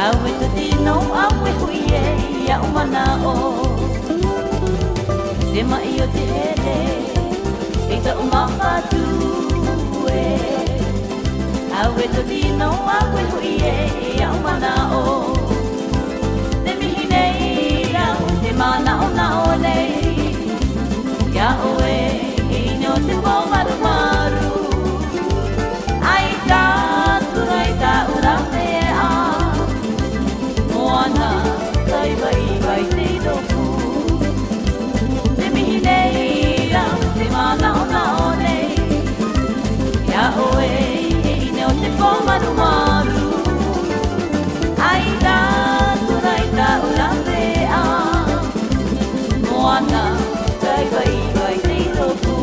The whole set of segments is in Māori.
Awe te tino awe hui e ia umana o Te mai o te hele e ka umawhatu e Awe te tino awe hui e ia umana o Te mihi nei rau te mana o na o nei Ia oe e ino te pōmaru maru Ai tātu rai tā urawe a Moana, tai vai vai te ropu Te mihi nei rau te mana o na o nei Ia oe e ine o te pōmaru maru Ai tātu rai tā urawe a Moana, tai vai vai te ropu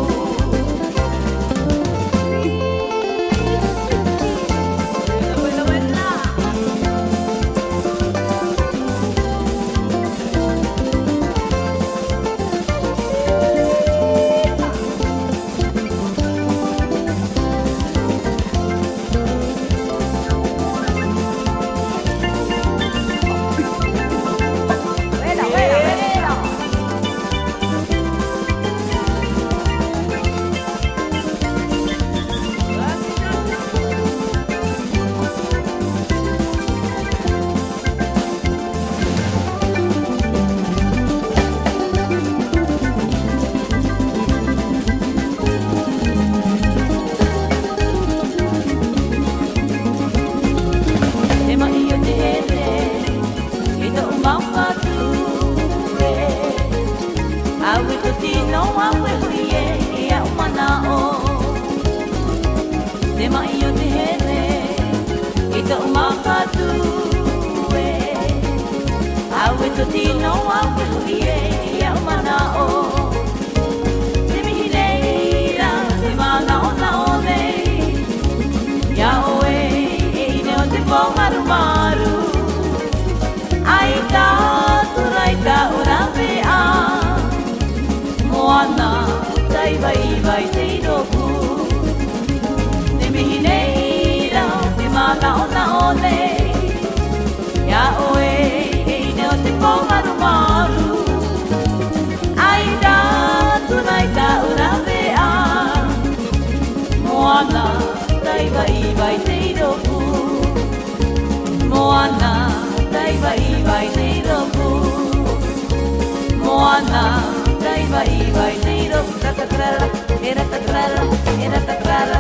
Te mai o te hele, i ta umawhatu e Awe to tino awe hui e ia umana o Te mihi nei rau te mana o na o nei Ia oe e ine o te pōmaru maru Ai tātu rai tā urawe a Moana, tai vai vai te ropu Mihi nei rau te mana o na o nei Ia oe e ine o te pōmaru maru Ai tātu nai tā urawe a Moana, tai vai vai te ropu Moana, tai vai vai te ropu Moana, tai vai vai te ropu Ratakrala, e ratakrala, e ratakrala